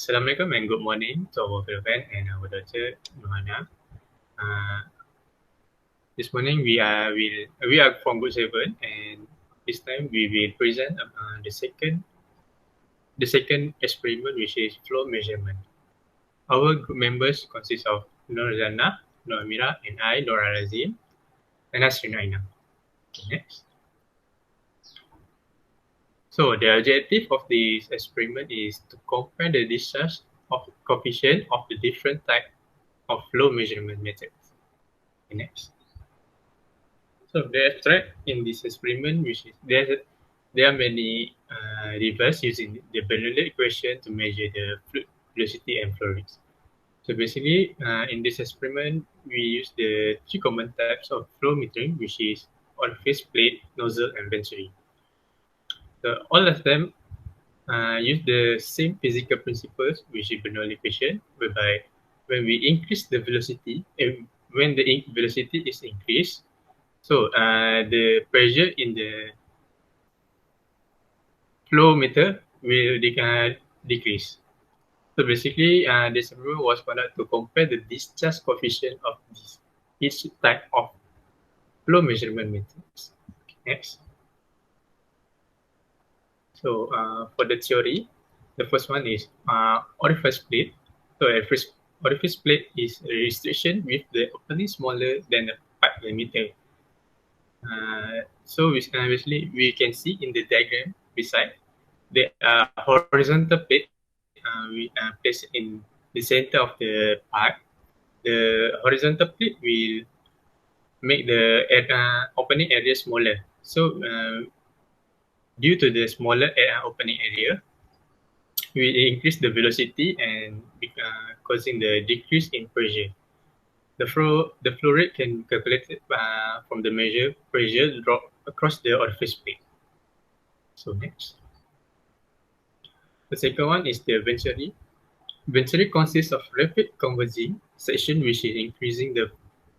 Assalamualaikum and good morning to our fellow friend and our daughter Nohana. This morning we are from Group 7 and this time we will present the second experiment, which is flow measurement. Our group members consist of Norzana, Nur Amira, and I, Laura Razin, and Asrina Aina. Next. So the objective of this experiment is to compare the discharge of coefficient of the different type of flow measurement methods. Next. So the abstract in this experiment, which is there are many rivers using the Bernoulli equation to measure the fluid velocity and flow rates. So basically, in this experiment, we use the three common types of flow metering, which is orifice, plate, nozzle, and venturi. So all of them use the same physical principles, which is Bernoulli equation, whereby when we increase the velocity, when the velocity is increased, so the pressure in the flow meter will decrease. So basically, this experiment was conducted to compare the discharge coefficient of each type of flow measurement methods. Next. So for the theory, the first one is orifice plate. So orifice plate is a restriction with the opening smaller than the pipe diameter. So basically, we can see in the diagram beside the horizontal plate we place in the center of the pipe. The horizontal plate will make the opening area smaller. So due to the smaller opening area, we increase the velocity and causing the decrease in pressure. The flow rate can be calculated from the measure pressure drop across the orifice plate. So next. The second one is the venturi. Venturi consists of rapid converging section, which is increasing the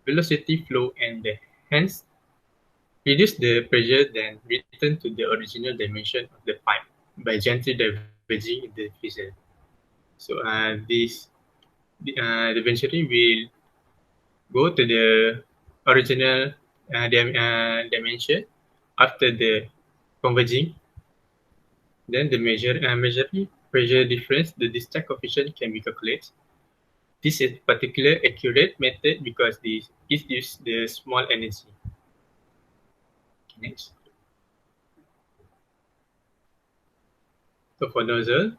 velocity flow and hence reduce the pressure, then return to the original dimension of the pipe by gently diverging in the fissure. So the venturi will go to the original dimension after the converging. Then the measuring pressure difference, the discharge coefficient can be calculated. This is particularly accurate method because this uses the small energy. Next. So for nozzle,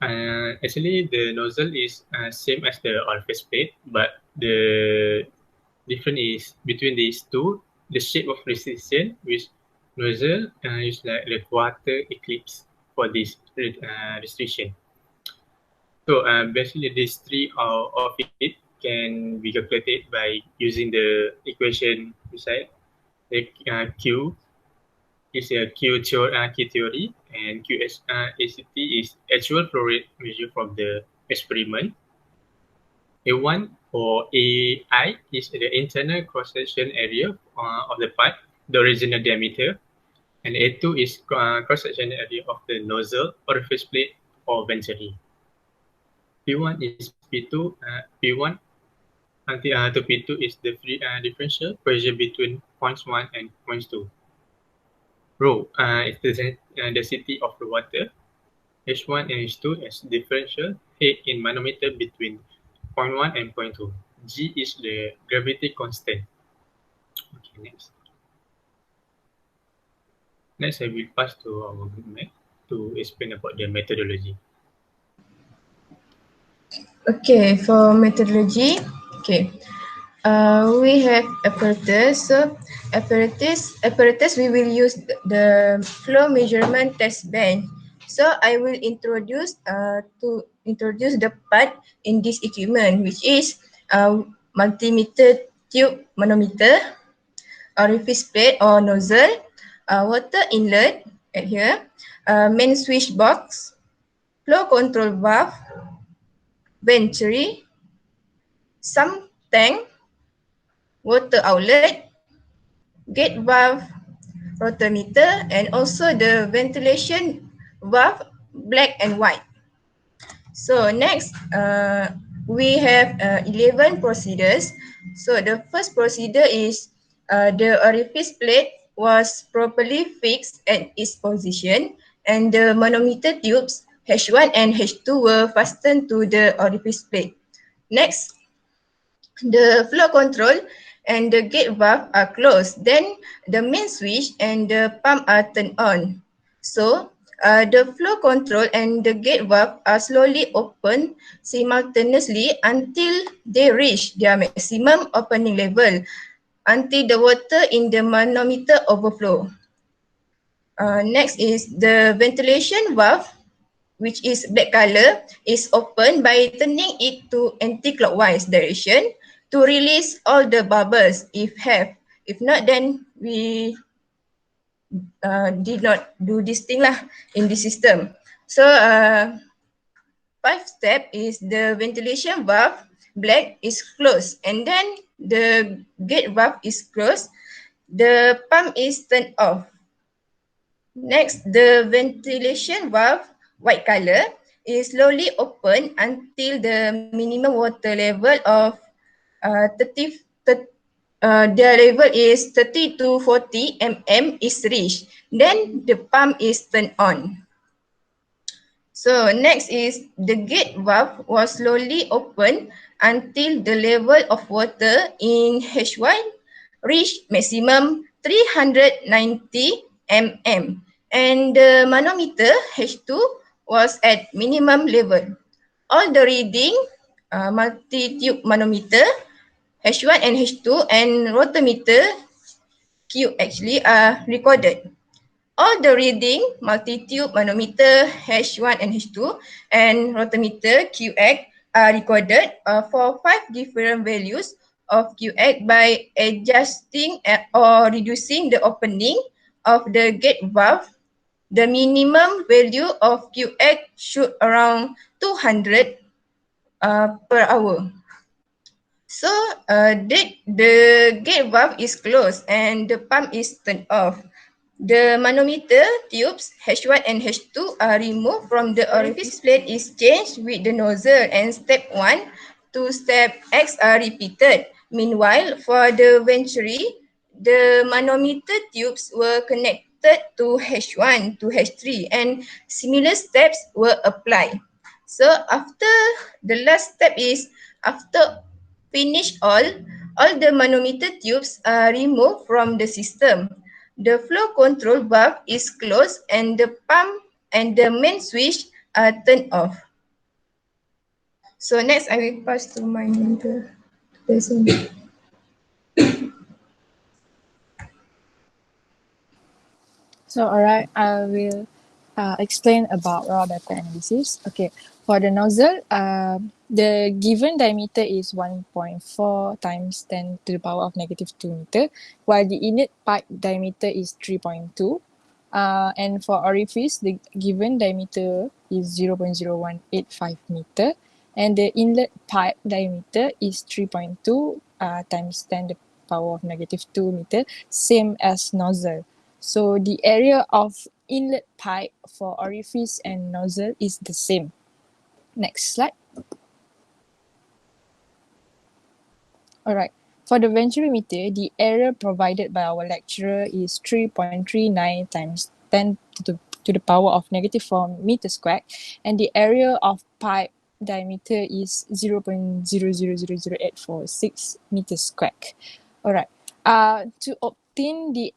actually the nozzle is same as the orifice plate, but the difference is between these two, the shape of restriction, which nozzle is like the quarter eclipse for this restriction. So basically these three of it can be calculated by using the equation beside. The Q is a Q theory, and ACT is actual flow rate measured from the experiment. A1 or AI is the internal cross-section area of the pipe, the original diameter, and A2 is cross-section area of the nozzle, orifice plate, or venturi. P1 is P2, P1 to P2 is the differential pressure between points 1 and points 2. Rho is the density of the water. H1 and H2 is differential head in manometer between point 1 and point 2. G is the gravity constant. Okay, next. Next, I will pass to our group mate to explain about the methodology. Okay, for methodology, we have apparatus. So apparatus we will use the flow measurement test bench. So I will introduce the part in this equipment, which is multimeter tube manometer, orifice plate or nozzle, water inlet at here, main switch box, flow control valve, venturi, sump tank, water outlet, gate valve, rotometer, and also the ventilation valve, black and white. So next, we have 11 procedures. So the first procedure is the orifice plate was properly fixed at its position and the manometer tubes H1 and H2 were fastened to the orifice plate. Next, the flow control and the gate valve are closed. Then the main switch and the pump are turned on. So the flow control and the gate valve are slowly opened simultaneously until they reach their maximum opening level until the water in the manometer overflow. Next is the ventilation valve, which is black color, is opened by turning it to anti-clockwise direction to release all the bubbles if have. If not, then we did not do this thing lah in this system. So five step is the ventilation valve, black is closed, and then the gate valve is closed. The pump is turned off. Next, the ventilation valve, white color, is slowly open until the minimum water level of 30, the level is 30 to 40 mm is reached. Then the pump is turned on. So next is the gate valve was slowly open until the level of water in H1 reached maximum 390 mm and the manometer H2 was at minimum level. All the reading, multi-tube manometer H1 and H2 and rotometer Q actually are recorded. All the reading, multi-tube manometer H1 and H2 and rotometer QX are recorded for 5 different values of QX by adjusting or reducing the opening of the gate valve. The minimum value of QX should around 200 per hour. So the gate valve is closed and the pump is turned off. The manometer tubes H1 and H2 are removed from the orifice plate is changed with the nozzle and step 1 to step X are repeated. Meanwhile, for the venturi, the manometer tubes were connected to H1 to H3 and similar steps were applied. So after the last step is after finish all the manometer tubes are removed from the system. The flow control valve is closed and the pump and the main switch are turned off. So next I will pass to my mentor. So, alright, I will explain about raw data analysis. Okay, for the nozzle, the given diameter is 1.4 times 10 to the power of negative 2 meter, while the inlet pipe diameter is 3.2. And for orifice, the given diameter is 0.0185 meter, and the inlet pipe diameter is 3.2 times 10 to the power of negative 2 meter, same as nozzle. So the area of inlet pipe for orifice and nozzle is the same. Next slide. Alright, for the venturimeter, the area provided by our lecturer is 3.39 times 10 to the power of negative 4 meter squared, and the area of pipe diameter is 0.0000846 meters squared. Alright, to obtain the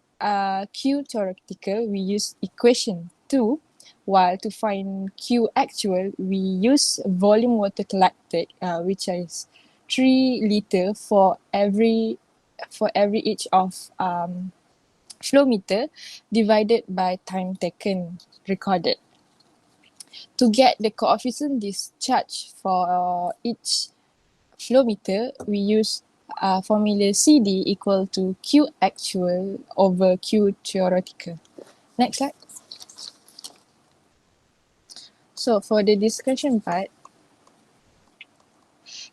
Q theoretical, we use equation 2, while to find Q actual, we use volume water collected, which is 3 liter for every each of flow meter divided by time taken recorded. To get the coefficient discharge for each flow meter, we use formula CD equal to Q actual over Q theoretical. Next slide. So for the discussion part,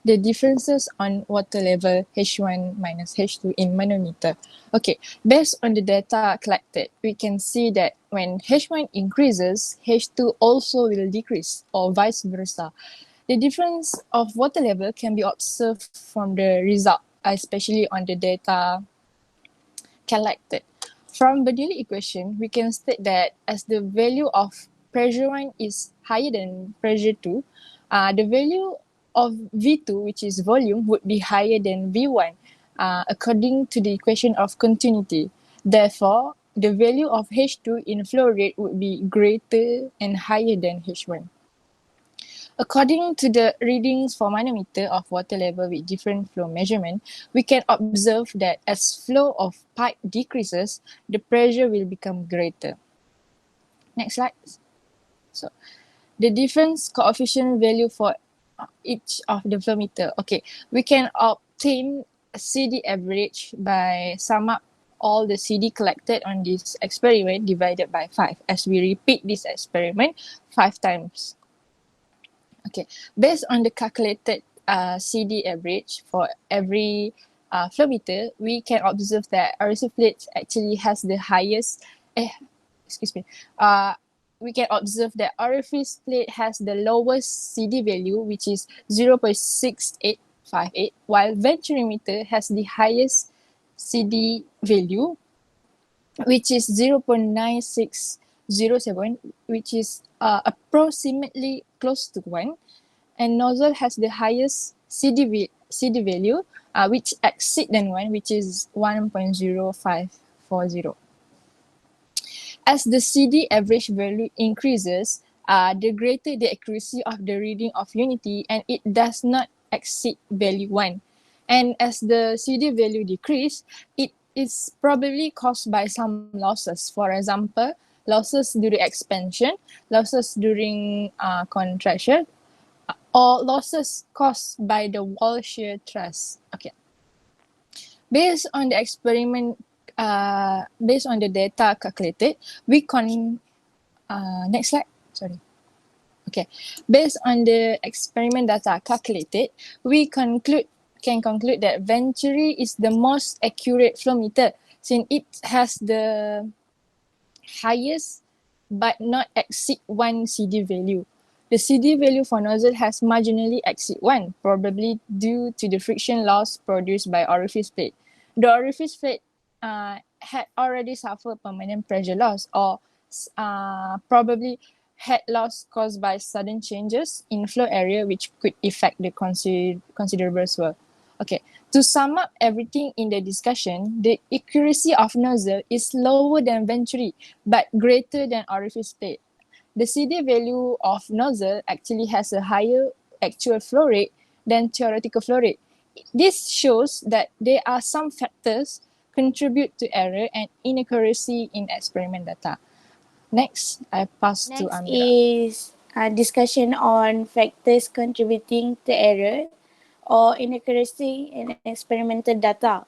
the differences on water level H1 minus H2 in manometer. Okay, based on the data collected, we can see that when H1 increases, H2 also will decrease, or vice versa. The difference of water level can be observed from the result, especially on the data collected. From Bernoulli equation, we can state that as the value of pressure 1 is higher than pressure 2, the value of V2, which is volume, would be higher than V1 according to the equation of continuity. Therefore, the value of H2 in flow rate would be greater and higher than H1. According to the readings for manometer of water level with different flow measurement, we can observe that as flow of pipe decreases, the pressure will become greater. Next slide. So, the difference coefficient value for each of the flow meter. Okay, we can obtain a CD average by sum up all the CD collected on this experiment divided by 5 as we repeat this experiment 5 times. Okay, based on the calculated CD average for every flow meter, we can observe that aerosol plate actually has the highest, we can observe that orifice plate has the lowest CD value, which is 0.6858, while venturimeter has the highest CD value, which is 0.9607, which is approximately close to 1. And nozzle has the highest CD value, which exceed than 1, which is 1.0540. As the CD average value increases, the greater the accuracy of the reading of unity, and it does not exceed value 1. And as the CD value decrease, it is probably caused by some losses. For example, losses during expansion, losses during contraction, or losses caused by the wall shear truss. Okay. Based on the experiment, based on the data calculated, we next slide. Sorry. Okay. Based on the experiment data calculated, we can conclude that Venturi is the most accurate flow meter since it has the highest but not exceed 1 CD value. The CD value for nozzle has marginally exceed 1, probably due to the friction loss produced by orifice plate. The orifice plate had already suffered permanent pressure loss, or probably had loss caused by sudden changes in flow area which could affect the considerable swell. Okay, to sum up everything in the discussion, the accuracy of nozzle is lower than venturi but greater than orifice plate. The CD value of nozzle actually has a higher actual flow rate than theoretical flow rate. This shows that there are some factors contribute to error and inaccuracy in experiment data. Next, I pass to Next Amira. is a discussion on factors contributing to error or inaccuracy in experimental data.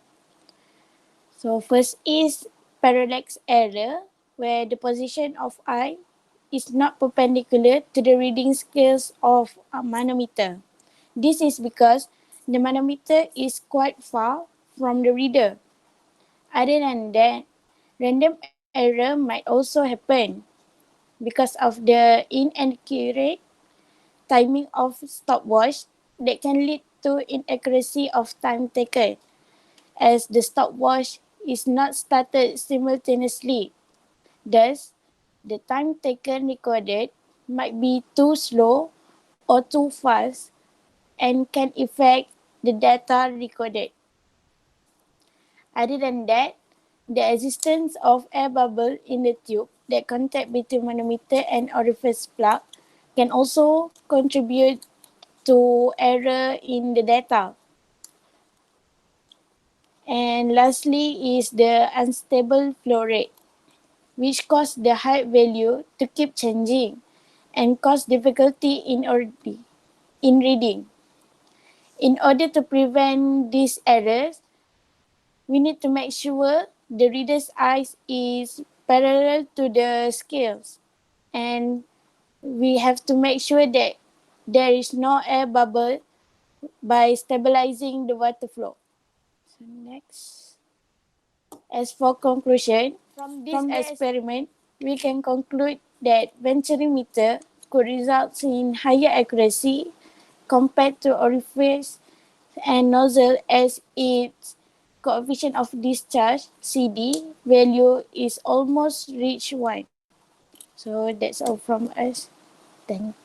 So first is parallax error, where the position of eye is not perpendicular to the reading scales of a manometer. This is because the manometer is quite far from the reader. Other than that, random error might also happen because of the inaccurate timing of stopwatch that can lead to inaccuracy of time taken, as the stopwatch is not started simultaneously. Thus, the time taken recorded might be too slow or too fast and can affect the data recorded. Other than that, the existence of air bubble in the tube that contact between manometer and orifice plug can also contribute to error in the data. And lastly is the unstable flow rate, which cause the height value to keep changing and cause difficulty in reading. In order to prevent these errors, we need to make sure the reader's eyes is parallel to the scales, and we have to make sure that there is no air bubble by stabilizing the water flow. So next. As for conclusion, from this experiment, we can conclude that venturimeter could result in higher accuracy compared to orifice and nozzle as its coefficient of discharge CD value is almost reach 1. So that's all from us. Thank you.